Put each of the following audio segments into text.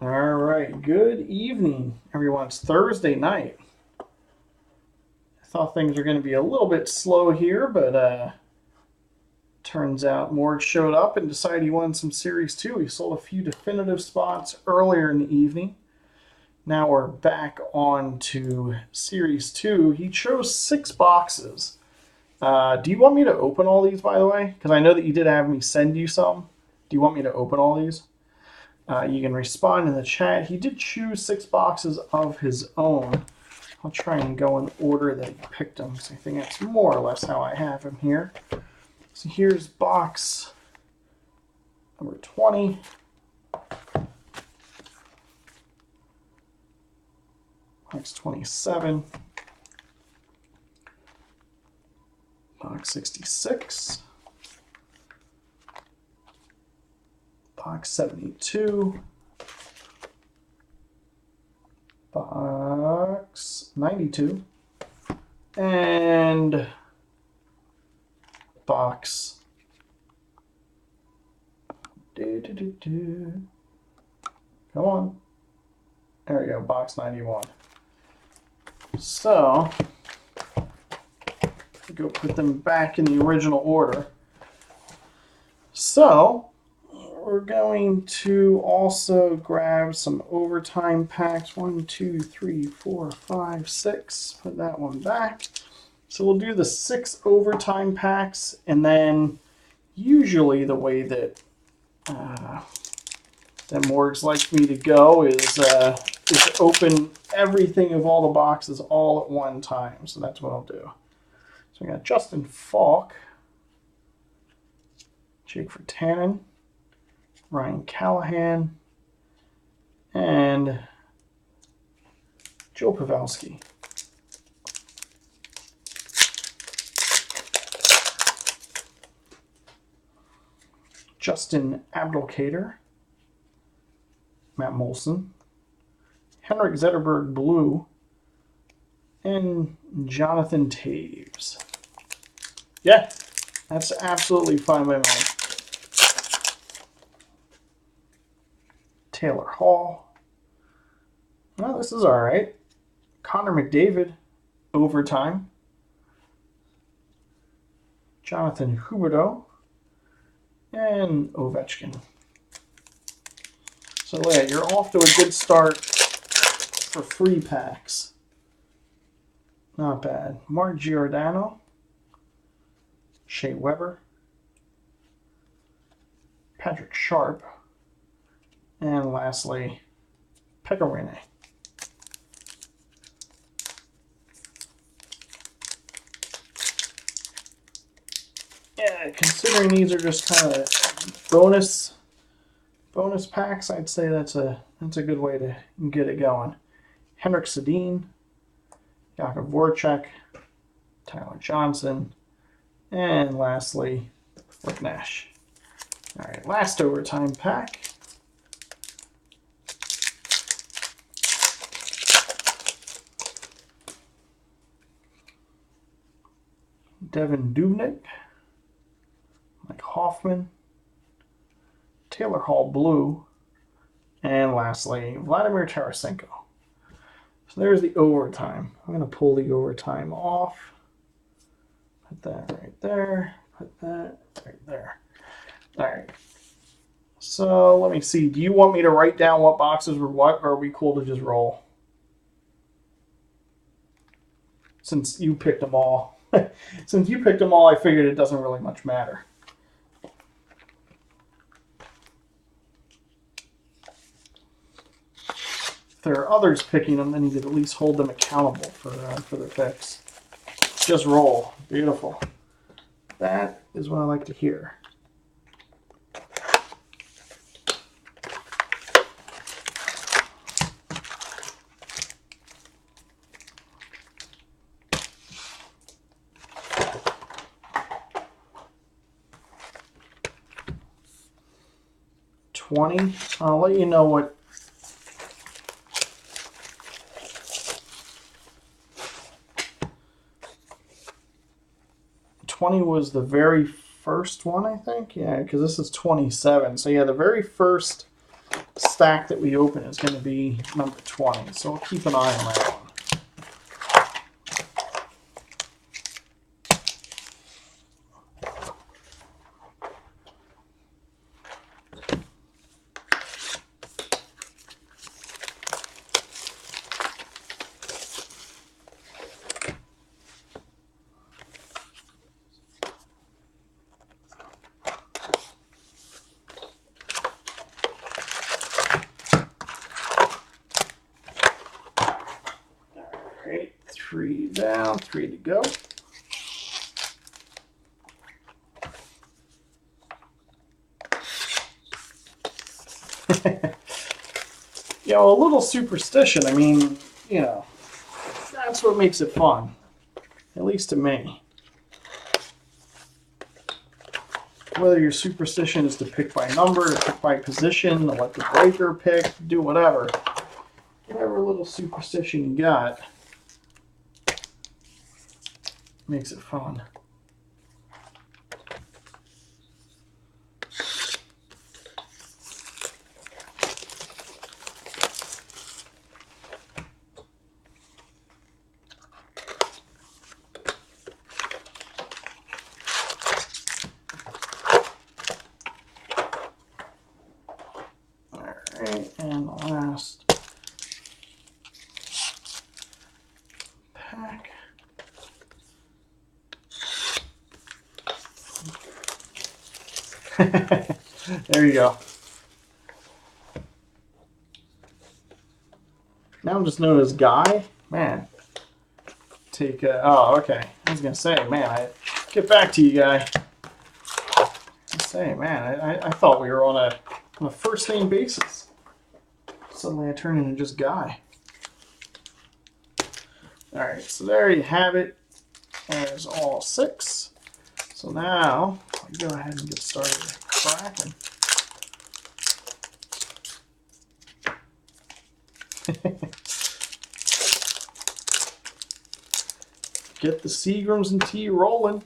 All right, good evening, everyone. It's Thursday night. I thought things were going to be a little bit slow here, but turns out Morgs showed up and decided he wanted some Series 2. He sold a few definitive spots earlier in the evening. Now we're back on to Series 2. He chose 6 boxes. Do you want me to open all these, by the way? Because I know that you did have me send you some. Do you want me to open all these? You can respond in the chat. He did choose 6 boxes of his own. I'll try and go in order that he picked them. So I think that's more or less how I have him here. So here's box number 20. Box 27. Box 66. Box 72. Box 92. And box come on. There we go, box 91. So go put them back in the original order. So we're going to also grab some overtime packs. 1, 2, 3, 4, 5, 6. Put that one back. So we'll do the 6 overtime packs, and then usually the way that Morgs likes me to go is open everything of all the boxes all at one time. So that's what I'll do. So we got Justin Falk, Jake Vertanen, Ryan Callahan, and Joe Pavelski. Justin Abdelkader, Matt Molson, Henrik Zetterberg Blue, and Jonathan Taves. Yeah, that's absolutely fine by me. Taylor Hall. Well, this is all right. Connor McDavid, overtime. Jonathan Huberdeau, and Ovechkin. So yeah, you're off to a good start for free packs. Not bad. Mark Giordano, Shea Weber, Patrick Sharp, and lastly, Pecorine. Yeah, considering these are just kind of bonus packs, I'd say that's a good way to get it going. Henrik Sedin, Jakub Voracek, Tyler Johnson, and lastly, Rick Nash. All right, last overtime pack. Devin Dubnyk, Mike Hoffman, Taylor Hall Blue, and lastly, Vladimir Tarasenko. So there's the overtime. I'm going to pull the overtime off. Put that right there. Put that right there. All right. So let me see. Do you want me to write down what boxes were what, or are we cool to just roll? Since you picked them all. Since you picked them all, I figured it doesn't really much matter. If there are others picking them, then you could at least hold them accountable for their picks. Just roll. Beautiful. That is what I like to hear. I'll let you know what 20 was the very first one, I think. Yeah, because this is 27. So yeah, the very first stack that we open is going to be number 20. So we'll keep an eye on that one. Alright, 3 down, 3 to go. You know, a little superstition, I mean, you know, that's what makes it fun. At least to me. Whether your superstition is to pick by number, to pick by position, to let the breaker pick, do whatever. Whatever little superstition you got makes it fun. And the last pack. There you go. Now I'm just known as Guy. Man. Take oh, okay. I was going to say, man, I get back to you, Guy. Say, man, I thought we were on a first name basis. Suddenly I turn into just Guy. Alright, so there you have it. There's all 6. So now, I'll go ahead and get started cracking. Get the Seagrams and tea rolling.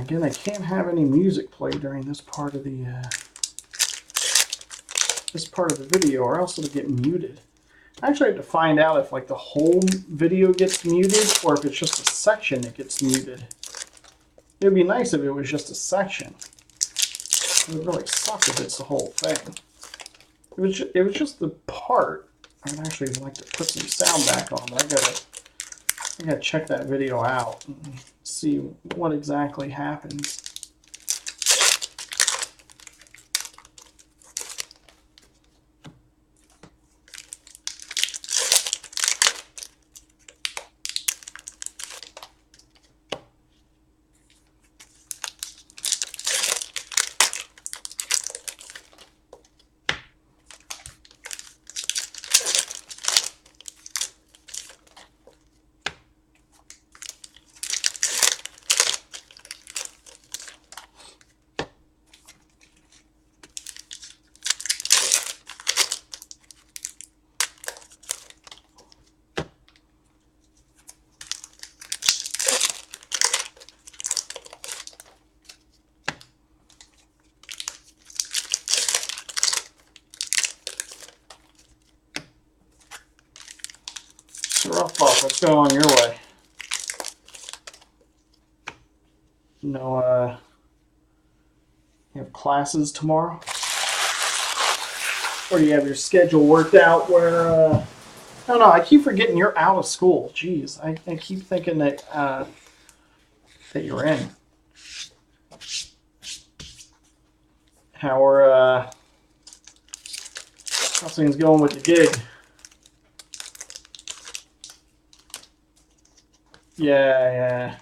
Again, I can't have any music play during this part of the video, or else it'll get muted. I actually have to find out if like the whole video gets muted or if it's just a section that gets muted. It would be nice if it was just a section. It would really suck if it's the whole thing. If it was just the part, I would actually like to put some sound back on, but I gotta check that video out and see what exactly happens. Rough off. Let's go on your way. No You have classes tomorrow? Or do you have your schedule worked out where, I don't know, I keep forgetting you're out of school. Jeez, I keep thinking that, that you're in. How's things going with the gig? Yeah.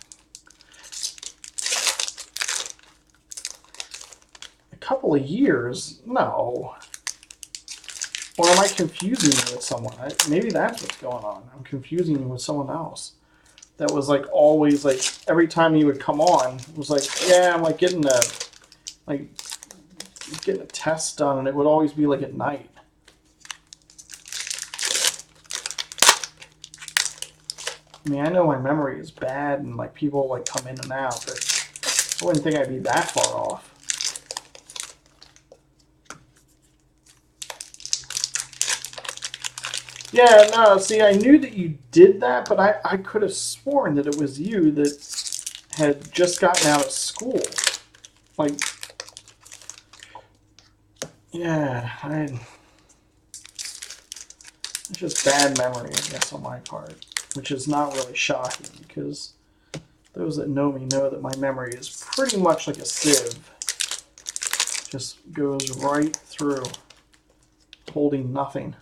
A couple of years? No. Or am I confusing you with someone? Maybe that's what's going on. I'm confusing you with someone else. That was like always like every time you would come on, it was like, yeah, I'm like getting a test done, and it would always be like at night. I mean, I know my memory is bad and like people like come in and out, but I wouldn't think I'd be that far off. Yeah, no, see, I knew that you did that, but I could have sworn that it was you that had just gotten out of school. Like, yeah, it's just bad memory, I guess, on my part, which is not really shocking because those that know me know that my memory is pretty much like a sieve. Just goes right through, holding nothing.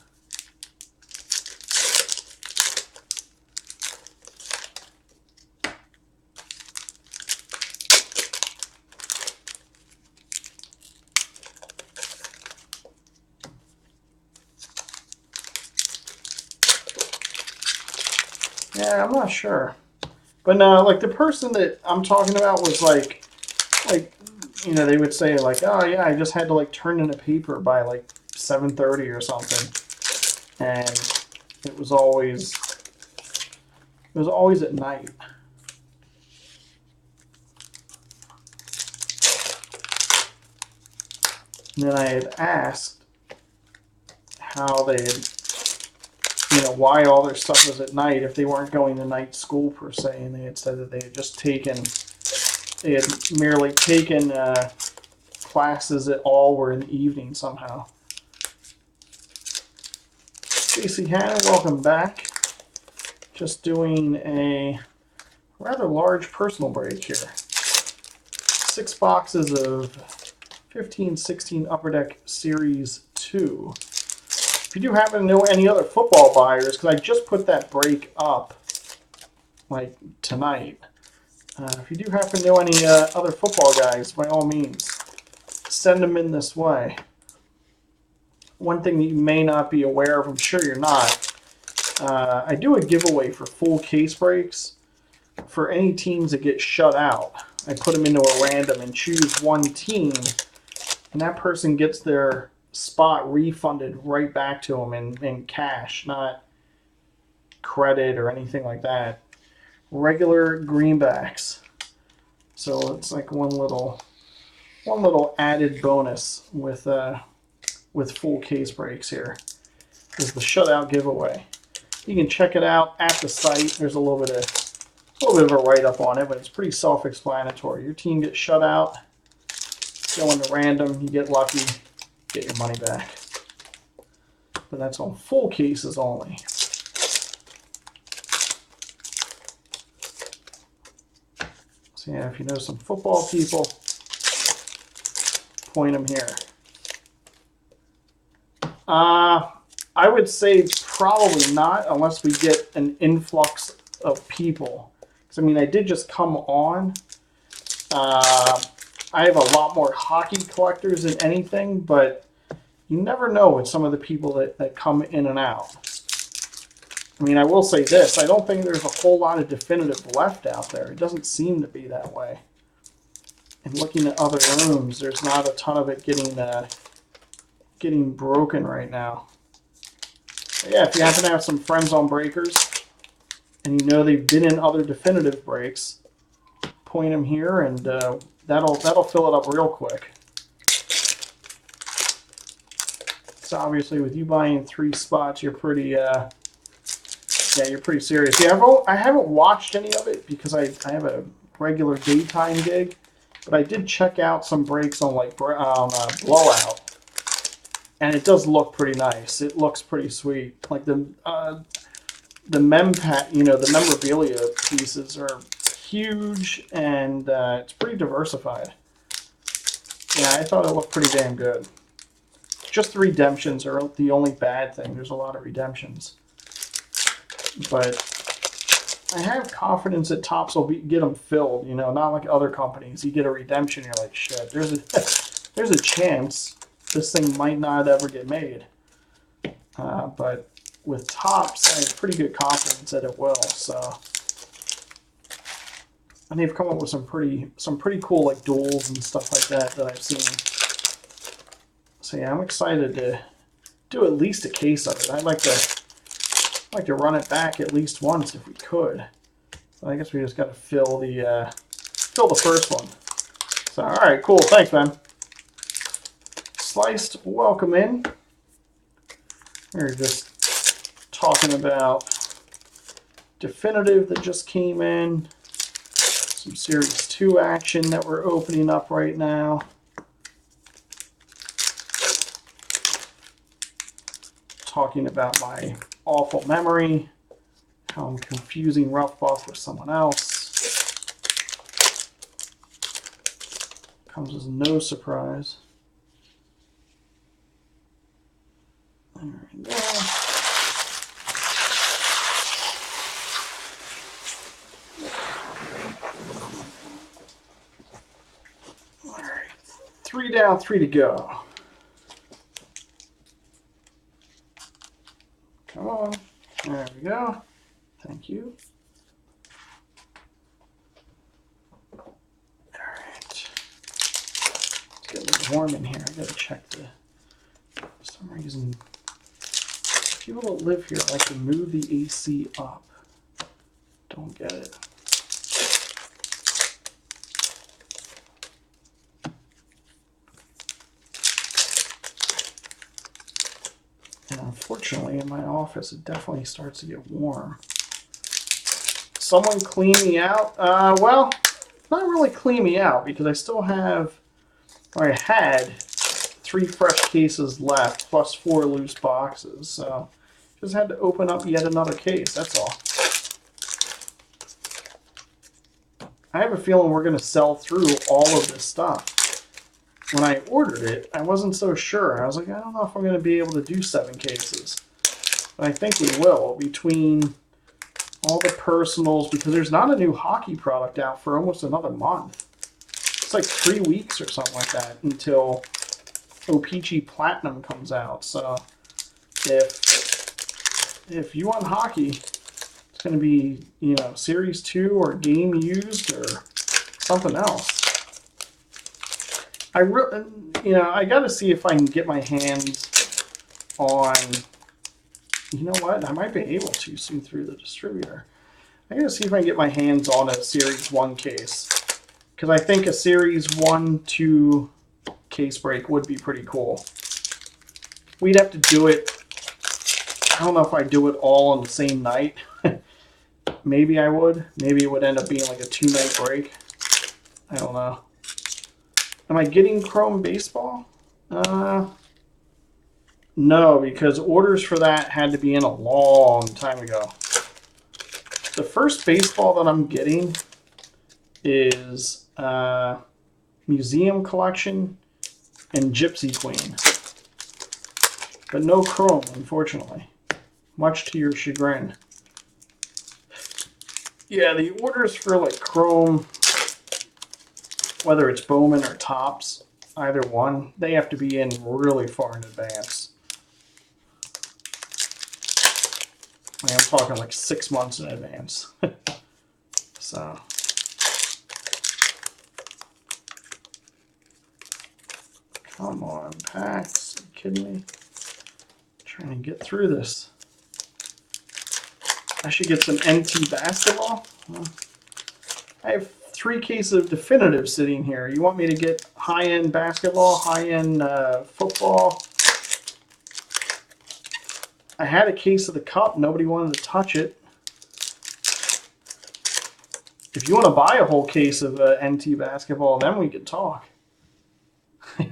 Yeah, I'm not sure. But no, like the person that I'm talking about was like, you know, they would say like, oh yeah, I just had to like turn in a paper by like 7:30 or something. And it was always at night. And then I had asked how they had, you know, why all their stuff was at night if they weren't going to night school per se, and they had said that they had merely taken classes that all were in the evening somehow. Stacey Hanna, welcome back. Just doing a rather large personal break here. 6 boxes of 15-16 Upper Deck Series 2. If you do happen to know any other football buyers, because I just put that break up like tonight. If you do happen to know any other football guys, by all means, send them in this way. One thing that you may not be aware of, I'm sure you're not, I do a giveaway for full case breaks for any teams that get shut out. I put them into a random and choose one team, and that person gets their spot refunded right back to them in cash, not credit or anything like that. Regular greenbacks. So it's like one little added bonus with full case breaks here is the shutout giveaway. You can check it out at the site. There's a little bit of a write-up on it, but it's pretty self-explanatory. Your team gets shut out, go into random, you get lucky, get your money back. But that's on full cases only. So yeah, if you know some football people, point them here. I would say probably not unless we get an influx of people. Because, I mean, I did just come on. I have a lot more hockey collectors than anything, but you never know with some of the people that come in and out. I mean, I will say this. I don't think there's a whole lot of definitive left out there. It doesn't seem to be that way. And looking at other rooms, there's not a ton of it getting broken right now. But yeah, if you happen to have some friends on breakers and you know they've been in other definitive breaks, point them here, and that'll fill it up real quick. So obviously, with you buying 3 spots, you're pretty you're pretty serious. Yeah, I haven't watched any of it because I have a regular daytime gig, But I did check out some breaks on like Blowout, and it does look pretty nice. It looks pretty sweet. Like the the memorabilia pieces are huge, and it's pretty diversified. Yeah, I thought it looked pretty damn good. Just the redemptions are the only bad thing. There's a lot of redemptions. But I have confidence that Topps will get them filled, you know, not like other companies. You get a redemption, you're like, shit, there's a chance this thing might not ever get made. But with Topps, I have pretty good confidence that it will. So, and they've come up with some pretty cool like duels and stuff like that I've seen. So yeah, I'm excited to do at least a case of it. I'd like to run it back at least once if we could. So I guess we just got to fill the first one. So all right, cool. Thanks, man. Sliced, welcome in. We're just talking about definitive that just came in. Some Series 2 action that we're opening up right now. Talking about my awful memory, how I'm confusing Rough Buff with someone else. Comes as no surprise. There we go. All right, 3 down, 3 to go. Come on. There we go. Thank you. All right. It's getting a little warm in here. I gotta check the. For some reason, people that live here like to move the AC up. Don't get it. And unfortunately, in my office, it definitely starts to get warm. Someone clean me out? Well, not really clean me out because I still have, or I had 3 fresh cases left plus 4 loose boxes. So just had to open up yet another case. That's all. I have a feeling we're going to sell through all of this stuff. When I ordered it, I wasn't so sure. I was like, I don't know if I'm going to be able to do 7 cases. But I think we will, between all the personals, because there's not a new hockey product out for almost another month. It's like 3 weeks or something like that until O-Pee-Chee Platinum comes out. So if you want hockey, it's going to be, you know, Series 2 or game used or something else. I got to see if I can get my hands on, you know what, I might be able to see through the distributor. I got to see if I can get my hands on a Series 1 case, because I think a Series 1-2 case break would be pretty cool. We'd have to do it, I don't know if I'd do it all on the same night. Maybe I would. Maybe it would end up being like a 2-night break. I don't know. Am I getting Chrome Baseball? No, because orders for that had to be in a long time ago. The first baseball that I'm getting is Museum Collection and Gypsy Queen. But no Chrome, unfortunately. Much to your chagrin. Yeah, the orders for like Chrome, whether it's Bowman or Topps, either one, they have to be in really far in advance. I mean, I'm talking like 6 months in advance. So. Come on, packs. Are you kidding me? Trying to get through this. I should get some NT basketball. Well, I have 3 cases of definitive sitting here. You want me to get high-end basketball, high-end football? I had a case of the cup. Nobody wanted to touch it. If you want to buy a whole case of NT basketball, then we could talk. All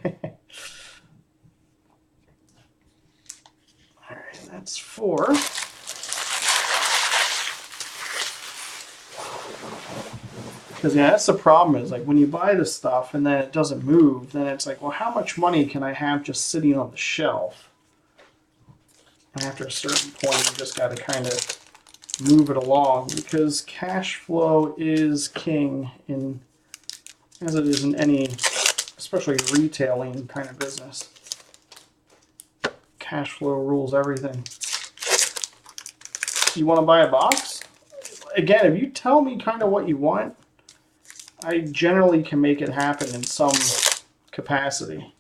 right, that's 4. Because yeah, that's the problem is like when you buy the stuff and then it doesn't move, then it's like, well, how much money can I have just sitting on the shelf? And after a certain point, you just got to kind of move it along because cash flow is king in, as it is in any, especially retailing kind of business. Cash flow rules everything. You want to buy a box? Again, if you tell me kind of what you want, I generally can make it happen in some capacity.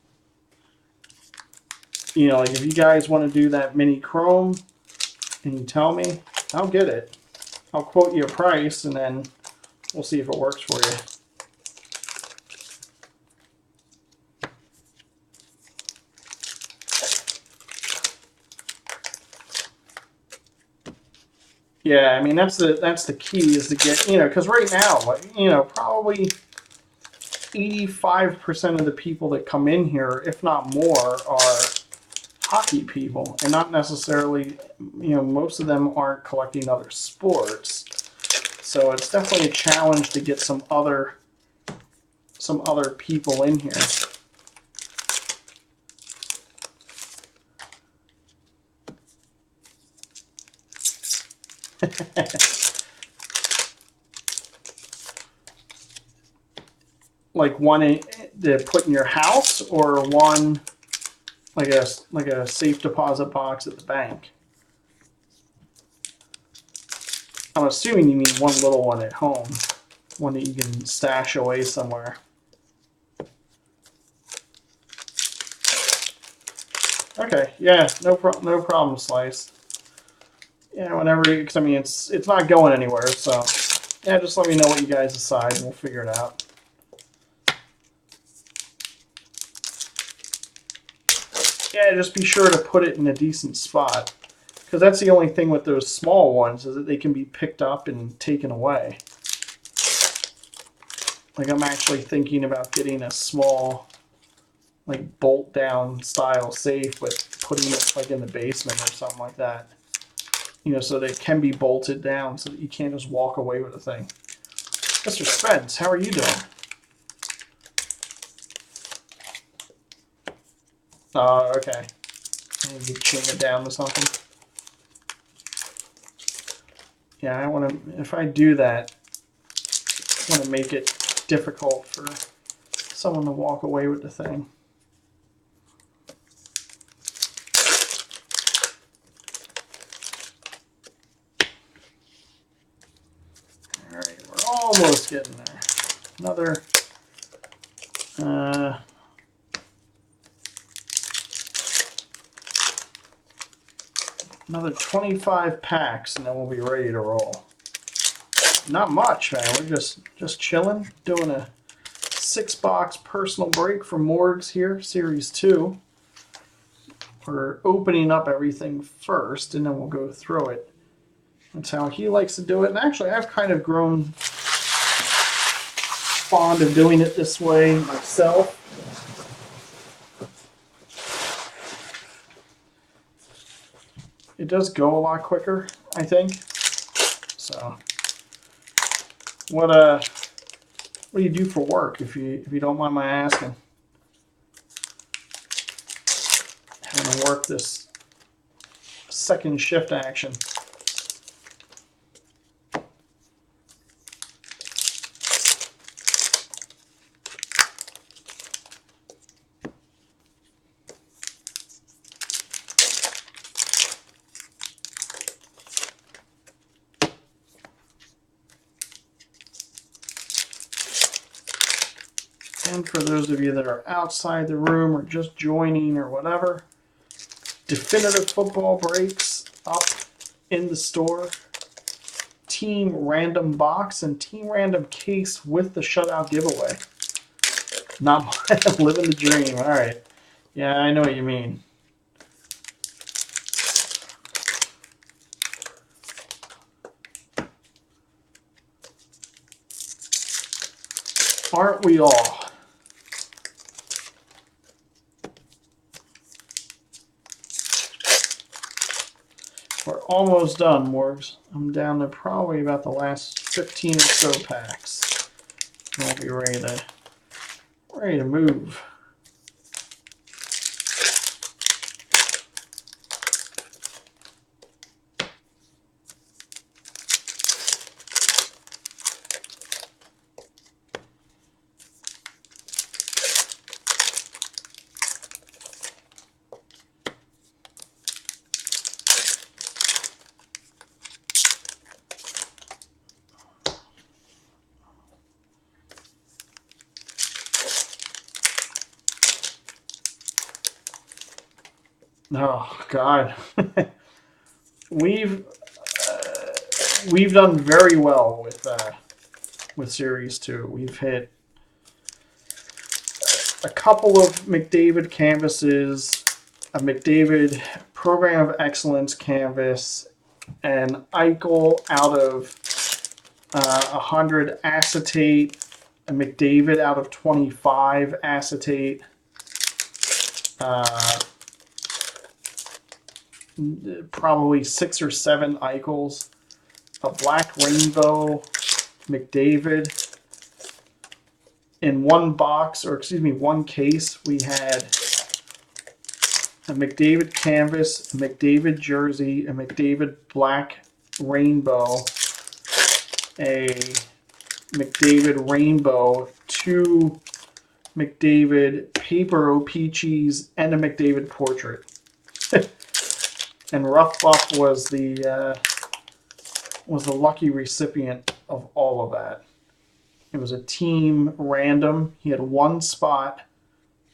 You know, like if you guys want to do that mini chrome and you tell me, I'll get it. I'll quote you a price and then we'll see if it works for you. Yeah, I mean that's the key is to get, you know, because right now, you know, probably 85% of the people that come in here, if not more, are hockey people, and not necessarily, you know, most of them aren't collecting other sports. So it's definitely a challenge to get some other people in here. Like one to put in your house, or one like a safe deposit box at the bank. I'm assuming you mean one little one at home, one that you can stash away somewhere. Okay, yeah, no problem, Slice. Yeah, whenever, because I mean it's not going anywhere, so yeah, just let me know what you guys decide and we'll figure it out. Yeah, just be sure to put it in a decent spot, because that's the only thing with those small ones is that they can be picked up and taken away. Like I'm actually thinking about getting a small, like bolt down style safe, but putting it like in the basement or something like that. You know, so they can be bolted down so that you can't just walk away with the thing. Mr. Spence, how are you doing? Oh, okay. Maybe chain it down to something. Yeah, I want to, if I do that, I want to make it difficult for someone to walk away with the thing. Alright, we're almost getting there. Another 25 packs and then we'll be ready to roll. Not much, man. We're just chilling, doing a 6-box personal break from Morgs here, Series 2. We're opening up everything first and then we'll go through it. That's how he likes to do it. And actually, I've kind of grown fond of doing it this way myself. It does go a lot quicker, I think. So, what do you do for work, if you don't mind my asking? Having to work this second shift action. And for those of you that are outside the room or just joining or whatever, definitive football breaks up in the store. Team random box and team random case with the shutout giveaway. Not living the dream. All right. Yeah, I know what you mean. Aren't we all? We're almost done, Morgs. I'm down to probably about the last 15 or so packs. And we'll be ready to move. Oh God, we've done very well with Series 2. We've hit a couple of McDavid canvases, a McDavid Program of Excellence canvas, an Eichel out of 100 acetate, a McDavid out of 25 acetate, probably 6 or 7 Eichels, a Black Rainbow McDavid. In one box, or excuse me, one case, we had a McDavid canvas, a McDavid jersey, a McDavid Black Rainbow, a McDavid Rainbow, 2 McDavid paper O-Peaches, and a McDavid portrait. And Rough Buff was the lucky recipient of all of that. It was a team random. He had one spot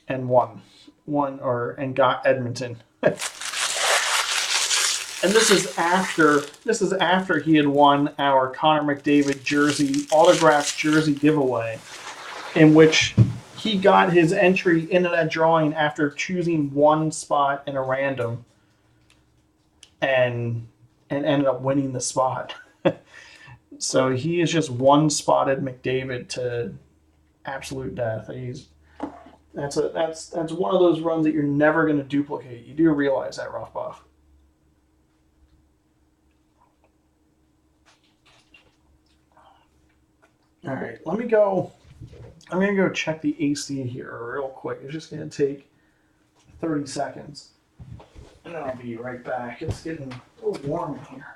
and and got Edmonton. And this is after he had won our Connor McDavid jersey, autographed jersey giveaway, in which he got his entry into that drawing after choosing one spot in a random and ended up winning the spot. So he is just one spotted McDavid to absolute death. That's one of those runs that you're never going to duplicate. You do realize that, Rough Buff. All right, let me go. I'm going to go check the AC here real quick. It's just going to take 30 seconds. And then I'll be right back. It's getting a little warm in here.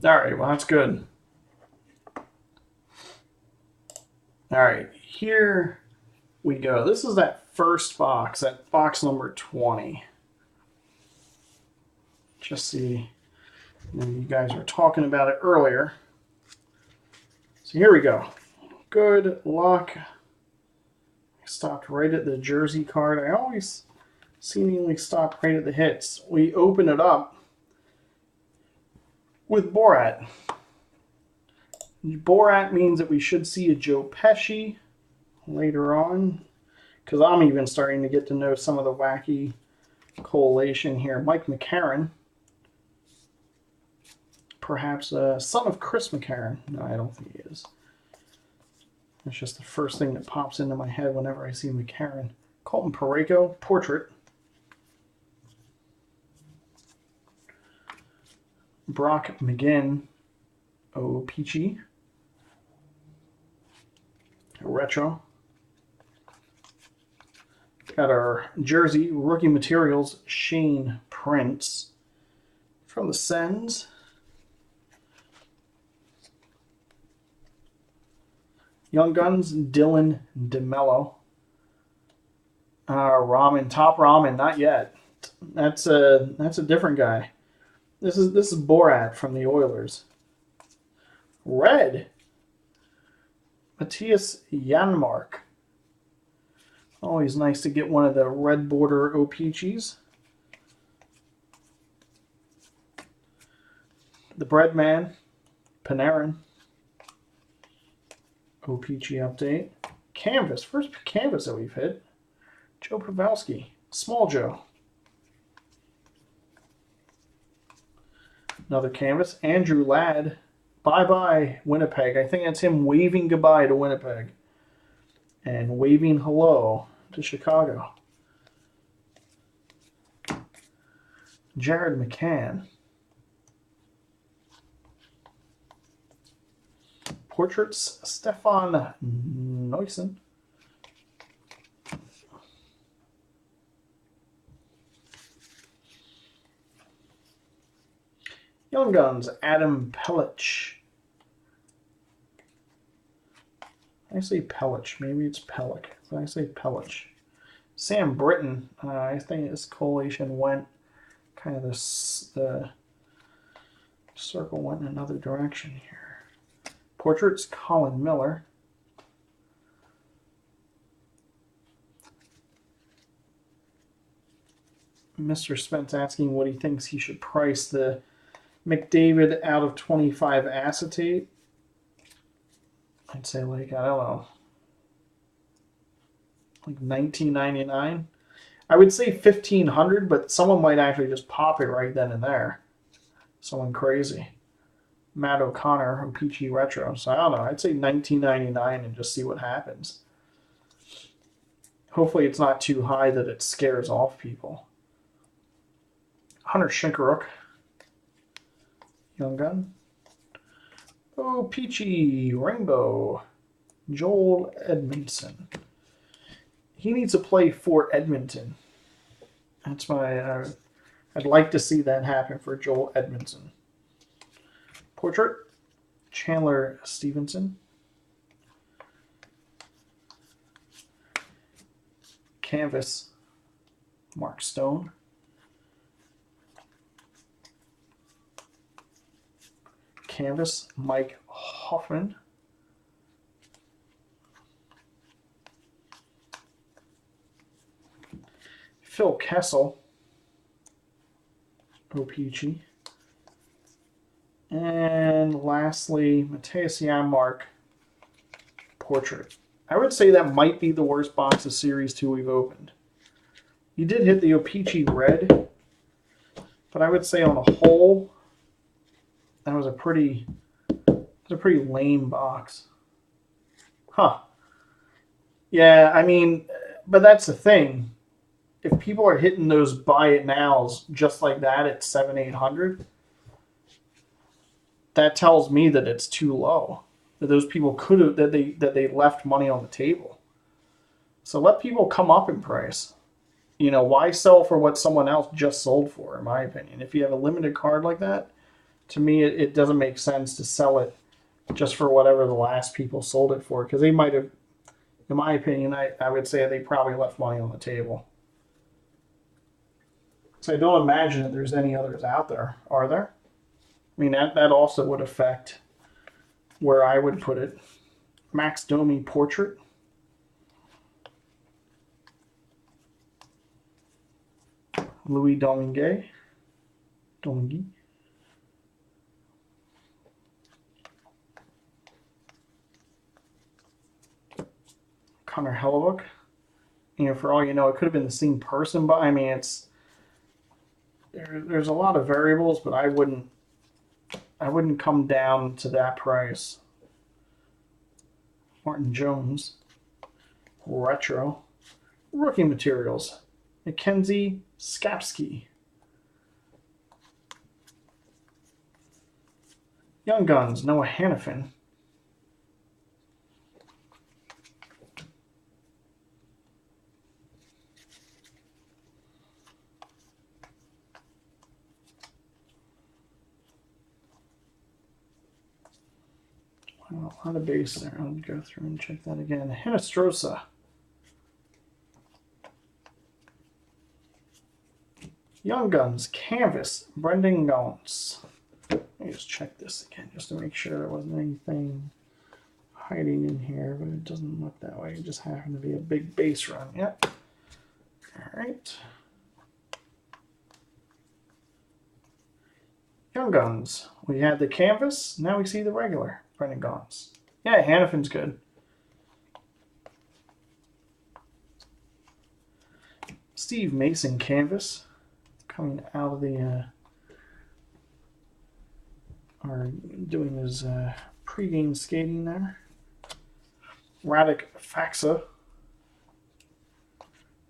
All right, well, that's good. All right, here we go. This is that first box, that box number 20. Just see, you guys were talking about it earlier. So here we go. Good luck. I stopped right at the jersey card. I always seemingly stop right at the hits. We open it up with Borat. Borat means that we should see a Joe Pesci later on, because I'm even starting to get to know some of the wacky collation here. Mike McCarron, perhaps a son of Chris McCarron. No, I don't think he is. It's just the first thing that pops into my head whenever I see McCarron. Colton Parayko, portrait. Brock McGinn, O-Peachy. Retro. Got our jersey, rookie materials, Shane Prince. From the Sens. Young Guns, Dylan DeMello. Ramen, Top Ramen, not yet. That's a different guy. This is Borat from the Oilers. Red. Matthias Janmark. Always nice to get one of the red border O-Peaches. The Breadman, Panarin. O-Peachy update. Canvas. First canvas that we've hit. Joe Pavelski. Small Joe. Another canvas. Andrew Ladd. Bye-bye, Winnipeg. I think that's him waving goodbye to Winnipeg. And waving hello to Chicago. Jared McCann. Portraits, Stefan Neusen. Young Guns, Adam Pellich. I say Pellich. Maybe it's Pellick. So I say Pellich. Sam Britton. I think this collation went kind of the circle went in another direction here. Portraits, Colin Miller. Mr. Spence asking what he thinks he should price the McDavid out of 25 acetate. I'd say like, I don't know, like $19.99. I would say $1,500, but someone might actually just pop it right then and there. Someone crazy. Matt O'Connor, O-Pee-Chee Retro. So I don't know. I'd say $19.99 and just see what happens. Hopefully it's not too high that it scares off people. Hunter Shinkaruk. Young Gun. O-Pee-Chee Rainbow. Joel Edmondson. He needs to play for Edmonton. That's my... I'd like to see that happen for Joel Edmondson. Portrait, Chandler Stevenson. Canvas, Mark Stone. Canvas, Mike Hoffman. Phil Kessel, O-Pee-Chee. And lastly, Matthias Janmark, Portrait. I would say that might be the worst box of Series 2 we've opened. You did hit the O-Pee-Chee Red, but I would say on the whole, that was a pretty lame box. Huh. Yeah, I mean, but that's the thing. If people are hitting those buy it nows just like that at 700-800, that tells me that it's too low. That those people could have that they left money on the table. So let people come up in price. You know, why sell for what someone else just sold for, in my opinion? If you have a limited card like that, to me it doesn't make sense to sell it just for whatever the last people sold it for, because they might have, in my opinion, I would say they probably left money on the table. So I don't imagine that there's any others out there. Are there? I mean, that also would affect where I would put it. Max Domi Portrait. Louis Domingue. Connor Hellebuck. You know, for all you know, it could have been the same person, but I mean, there's a lot of variables, but I wouldn't come down to that price. Martin Jones, Retro, Rookie Materials, Mackenzie Skapski, Young Guns, Noah Hannafin, a lot of base there. I'll go through and check that again. Hinostroza. Young Guns, Canvas, Brendan Gaunce. Let me just check this again just to make sure there wasn't anything hiding in here, but it doesn't look that way. It just happened to be a big base run. Yep. All right. Young Guns. We had the canvas. Now we see the regular Brendan Gaunce. Yeah, Hannafin's good. Steve Mason canvas coming out of the or doing his pregame skating there. Radek Faxa.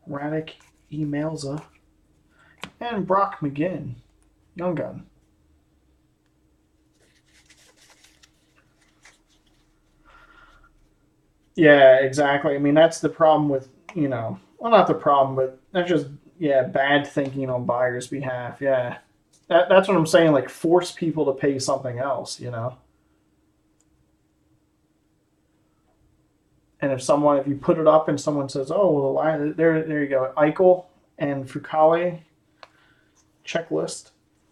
Radek Emelza. And Brock McGinn. Young Gun. Yeah, exactly. I mean, that's the problem with, you know, well, not the problem, but that's just, yeah, bad thinking on buyers' behalf. Yeah. That's what I'm saying. Like, force people to pay something else, you know? And if you put it up and someone says, oh, well, there you go, Eichel and Fukale checklist.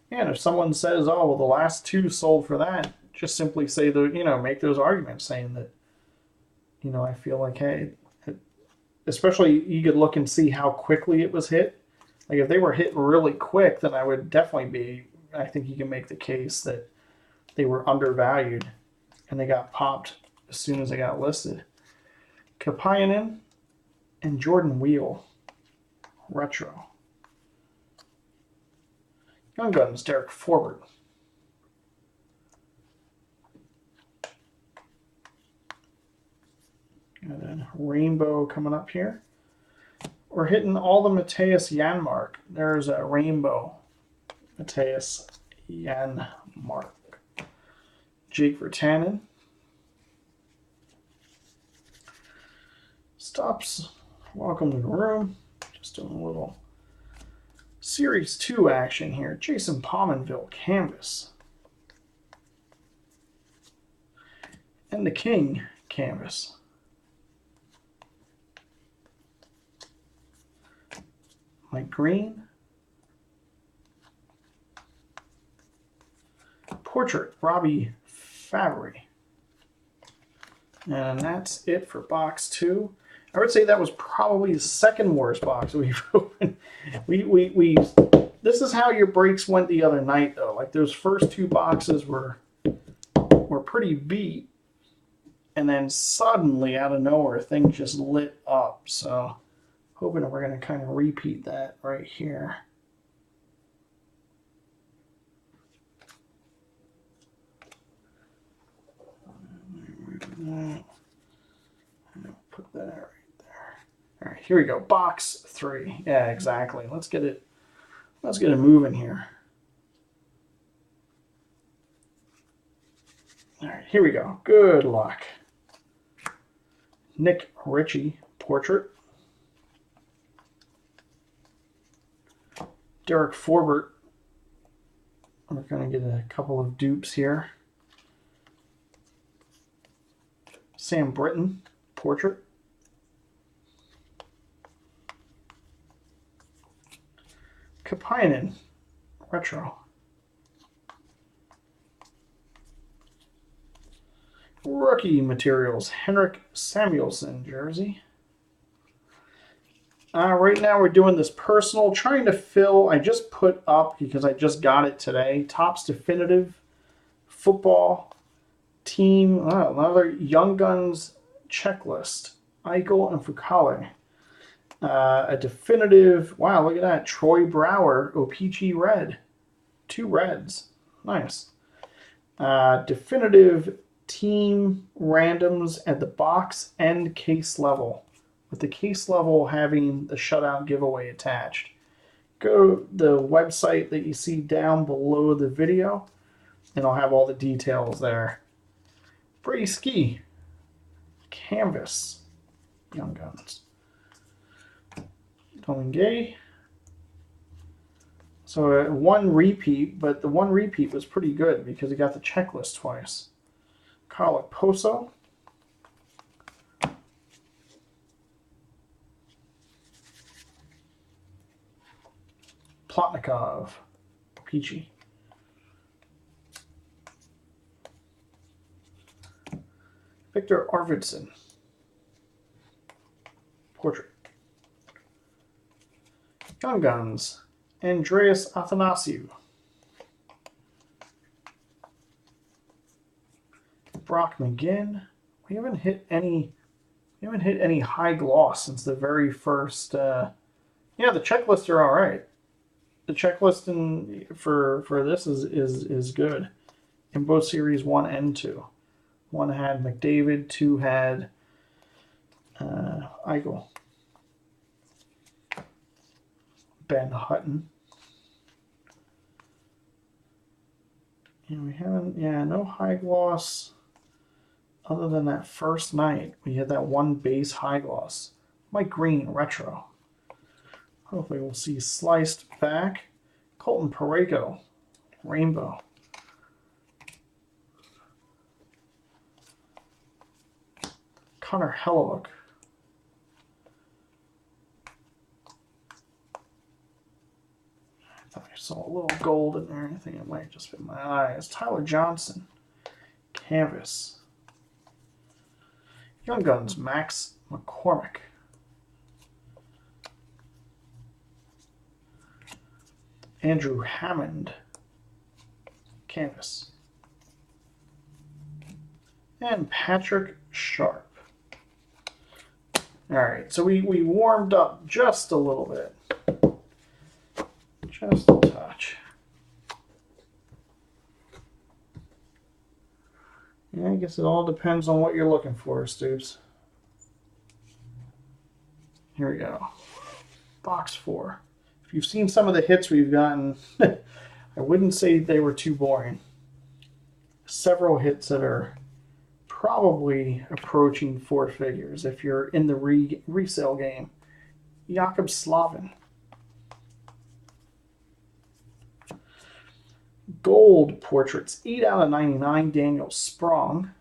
And if someone says, oh, well, the last two sold for that, just simply say, make those arguments saying that, I feel like, hey, especially you could look and see how quickly it was hit. Like if they were hit really quick, then I think you can make the case that they were undervalued and they got popped as soon as they got listed. Kapainen and Jordan Wheel. Retro. Young Guns, Derek Forbert. And then Rainbow coming up here. We're hitting all the Matthias Janmark. There's a Rainbow Matthias Janmark. Jake Virtanen. Stops. Welcome to the room. Just doing a little Series 2 action here. Jason Pominville canvas. And the King canvas. Mike Green. Portrait, Robbie Fabry. And that's it for box 2. I would say that was probably the second worst box we've opened. This is how your breaks went the other night, though. Like those first 2 boxes were pretty beat, and then suddenly out of nowhere things just lit up. So hoping that we're going to kind of repeat that right here. Put that right there. All right, here we go. Box 3. Yeah, exactly. Let's get it moving here. All right, here we go. Good luck. Nick Ritchie portrait. Derek Forbert. We're going to get a couple of dupes here. Sam Britton portrait. Kapainen retro. Rookie materials, Henrik Samuelsson jersey. Right now we're doing this personal, trying to fill, I just put up, because I just got it today, Topps Definitive Football Team, another Young Guns checklist, Eichel and Fukale. A definitive, wow, look at that, Troy Brower, OPG Red. 2 reds, nice. Definitive team randoms at the box and case level, with the case level having the shutout giveaway attached. Go to the website that you see down below the video, and I'll have all the details there. Brady Ski, canvas, Young Guns. Dolan Gay. So 1 repeat, but the 1 repeat was pretty good because he got the checklist twice. Kyle Poso. Plotnikov. Peachy. Victor Arvidsson. Portrait. Young Guns. Andreas Athanasiou. Brock McGinn. We haven't hit any high gloss since the very first. Yeah, the checklists are all right. The checklist for this is good in both series 1 and 2. 1 had McDavid, 2 had Eichel. Ben Hutton. And we haven't, no high gloss other than that first night. We had that one base high gloss. Mike Green, retro. Hopefully we'll see sliced back. Colton Parayko, rainbow. Connor Hellebuck. I thought I saw a little gold in there. I think it might have just been my eyes. Tyler Johnson, canvas. Young Guns, Max McCormick. Andrew Hammond, canvas. And Patrick Sharp. All right, so we warmed up just a little bit. Just a touch. Yeah, I guess it all depends on what you're looking for, Stoops. Here we go. Box 4. If you've seen some of the hits we've gotten, I wouldn't say they were too boring. Several hits that are probably approaching 4 figures if you're in the resale game. Jakob Slavin. Gold portraits, 8 out of 99, Daniel Sprong.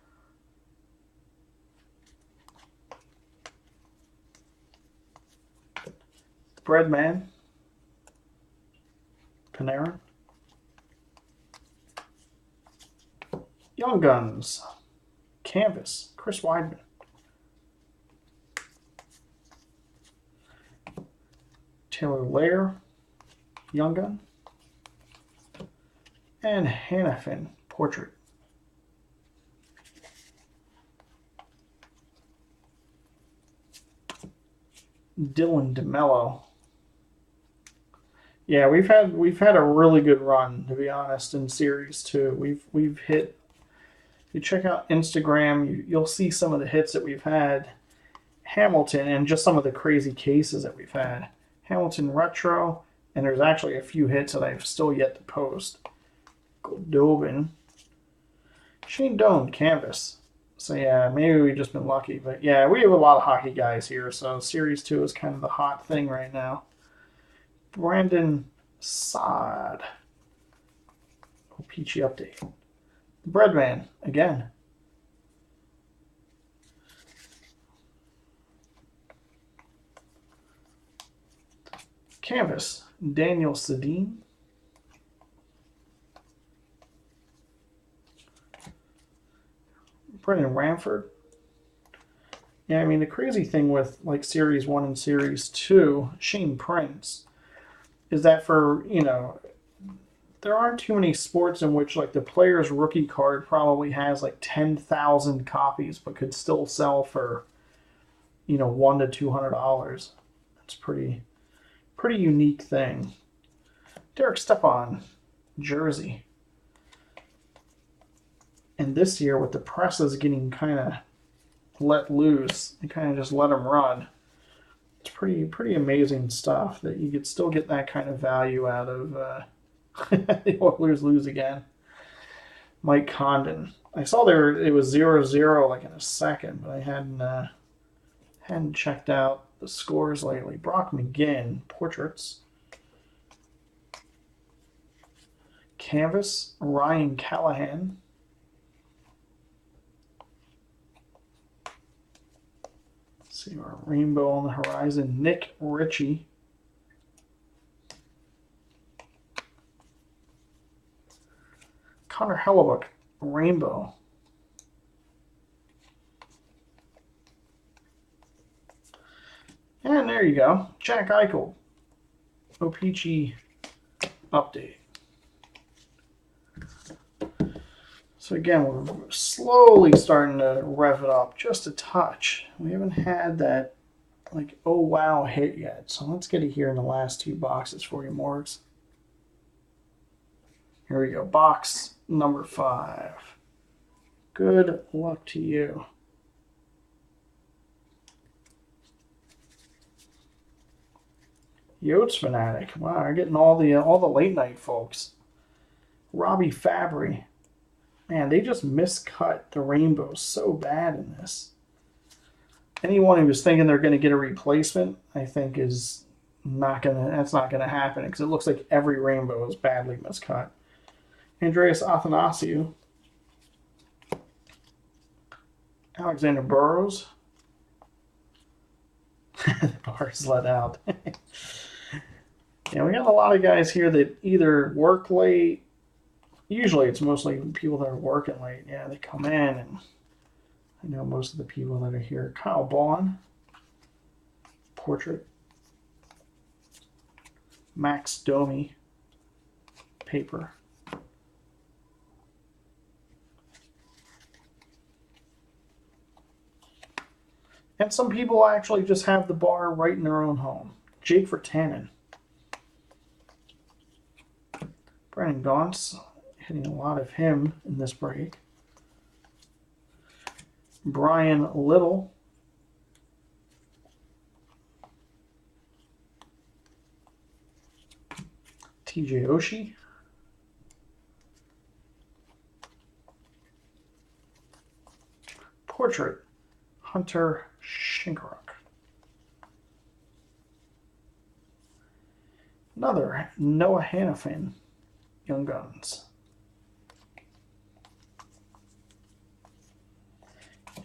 Breadman, Panarin. Young Guns, canvas, Chris Weidman. Taylor Lair, Young Gun. And Hannafin, portrait. Dylan DeMello. Yeah, we've had a really good run, to be honest, in series 2. We've hit. If you check out Instagram, you'll see some of the hits that we've had. Hamilton and just some of the crazy cases that we've had. Hamilton retro, and there's actually a few hits that I've still yet to post. Goldobin. Shane Doan, canvas. So yeah, maybe we've just been lucky, but yeah, we have a lot of hockey guys here, so Series 2 is kind of the hot thing right now. Brandon Saad. Peachy update. Breadman, again. Canvas, Daniel Sedin. Brendan Ramford. Yeah, I mean, the crazy thing with like Series 1 and Series 2, Shane Prince, is that for, there aren't too many sports in which like the player's rookie card probably has like 10,000 copies but could still sell for, $100 to $200. That's pretty unique thing. Derek Stepan, jersey. And this year, with the presses getting kind of let loose, they kind of just let them run. It's pretty amazing stuff that you could still get that kind of value out of. The Oilers lose again. Mike Condon. I saw it was 0-0 like in a second, but I hadn't checked out the scores lately. Brock McGinn, portraits. Canvas, Ryan Callahan. See our rainbow on the horizon. Nick Ritchie. Connor Hellebuck, rainbow. And there you go. Jack Eichel. O-Pee-Chee update. So again, we're slowly starting to rev it up just a touch. We haven't had that like, oh wow hit yet. So let's get it here in the last 2 boxes for you, Morgs. Here we go. Box number 5. Good luck to you. Yotes Fanatic. Wow, we're getting all the late night folks. Robbie Fabry. Man, they just miscut the rainbow so bad in this. Anyone who was thinking they're going to get a replacement, I think that's not going to happen because it looks like every rainbow is badly miscut. Andreas Athanasiou. Alexander Burrows. The bar is let out. Yeah, we got a lot of guys here that either work late. Usually it's mostly people that are working late. Yeah, they come in, and I know most of the people that are here. Kyle Baun. Portrait. Max Domi. Paper. And some people actually just have the bar right in their own home. Jake Virtanen. Brandon Gaunce, hitting a lot of him in this break. Brian Little. TJ Oshie. Portrait. Hunter Shinkaruk. Another Noah Hannafin. Young Guns.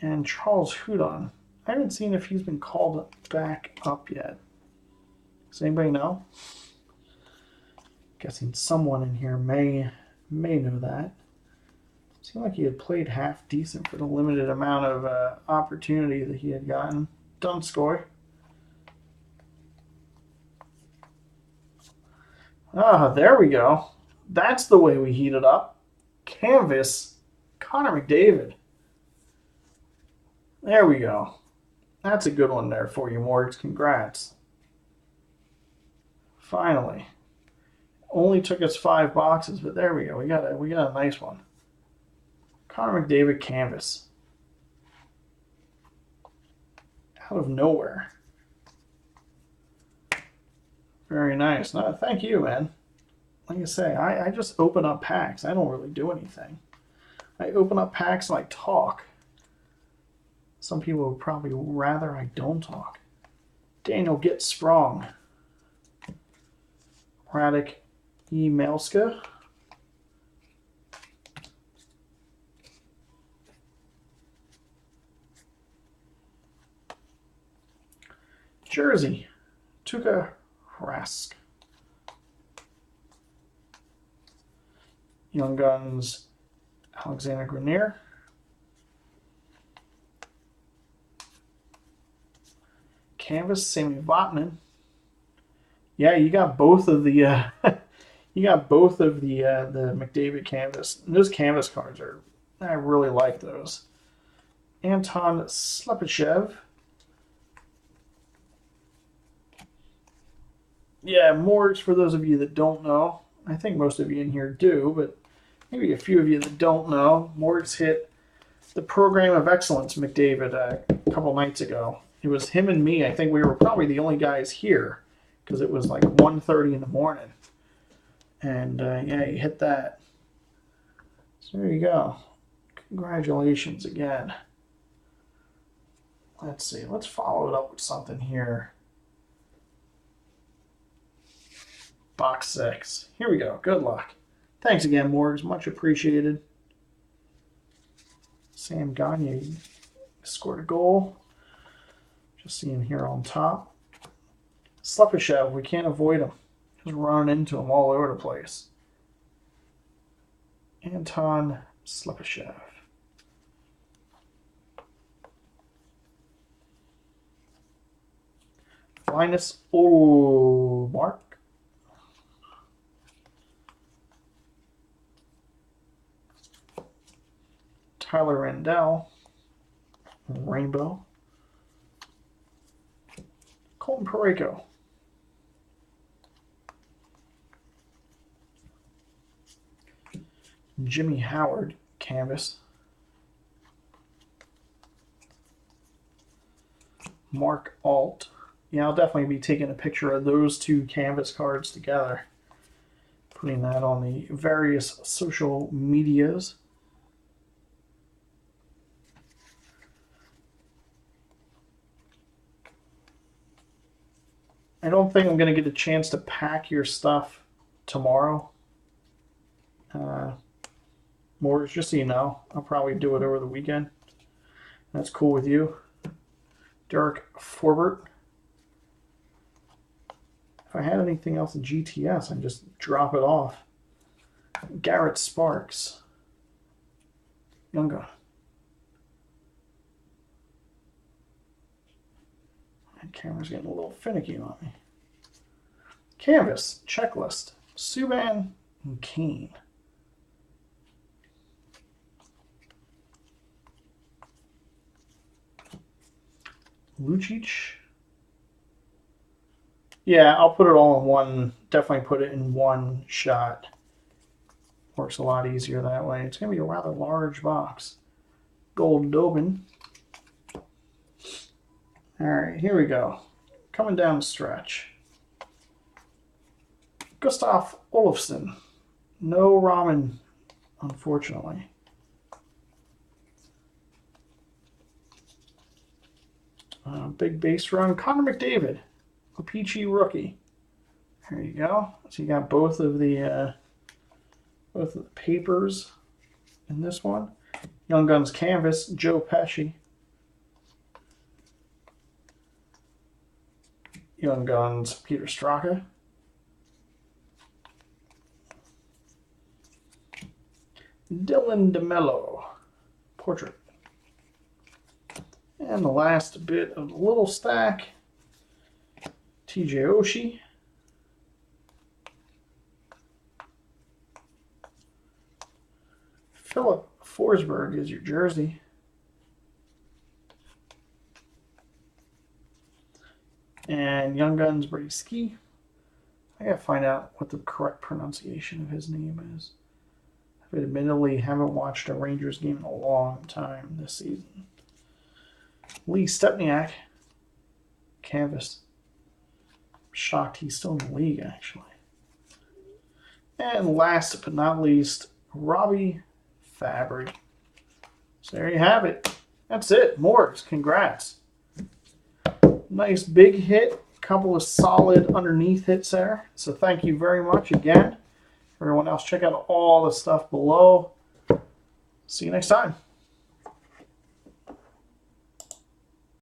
And Charles Hudon. I haven't seen if he's been called back up yet. Does anybody know? Guessing someone in here may know that. Seemed like he had played half decent for the limited amount of opportunity that he had gotten. Donskoy. Ah, there we go. That's the way we heat it up. Canvas, Connor McDavid. There we go. That's a good one there for you, Morgs. Congrats. Finally. Only took us 5 boxes, but there we go. We got a nice one. Connor McDavid canvas. Out of nowhere. Very nice. No, thank you, man. Like I say, I just open up packs. I don't really do anything. I open up packs and I talk. Some people would probably rather I don't talk. Daniel Get Sprong. Radek Emelska. Jersey. Tuukka Rask. Young Guns, Alexander Grenier. Canvas, Sami Vatanen. Yeah, you got both of the the McDavid canvas. And those canvas cards I really like those. Anton Slepyshev. Yeah, Morgs, for those of you that don't know. I think most of you in here do, but maybe a few of you that don't know. Morgs hit the Program of Excellence McDavid a couple nights ago. It was him and me. I think we were probably the only guys here because it was like 1:30 in the morning. And yeah, he hit that. So there you go. Congratulations again. Let's see. Let's follow it up with something here. Box 6. Here we go. Good luck. Thanks again, Morgs. Much appreciated. Sam Gagne scored a goal. Just seeing here on top. Slepyshev, we can't avoid him. Just running into him all over the place. Anton Slepyshev. Linus Mark. Tyler Randell. Rainbow. Colton Parayko. Jimmy Howard, canvas. Mark Alt. Yeah, I'll definitely be taking a picture of those two canvas cards together. Putting that on the various social medias. I don't think I'm going to get a chance to pack your stuff tomorrow. More, just so you know, I'll probably do it over the weekend. That's cool with you. Derek Forbert. If I had anything else in GTS, I'd just drop it off. Garrett Sparks. Young Gun. That camera's getting a little finicky on me. Canvas, checklist. Subban and Kane. Lucic. Yeah, I'll put it all in one. Definitely put it in one shot. Works a lot easier that way. It's going to be a rather large box. Gold Dobin. All right, here we go. Coming down the stretch. Gustav Olofsson. No ramen, unfortunately. Big base run. Connor McDavid. A peachy rookie. There you go. So you got both of the papers in this one. Young Guns canvas. Joe Pesci. Young Guns Peter Straka. Dylan DeMello. Portrait. And the last bit of the little stack, TJ Oshie. Philip Forsberg is your jersey. And Young Guns Brady Ski. I gotta find out what the correct pronunciation of his name is. I admittedly haven't watched a Rangers game in a long time this season. Lee Stepniak, canvas. Shocked he's still in the league, actually. And last but not least, Robbie Fabry. So there you have it. That's it. Morgs, congrats. Nice big hit. A couple of solid underneath hits there. So thank you very much again. Everyone else, check out all the stuff below. See you next time.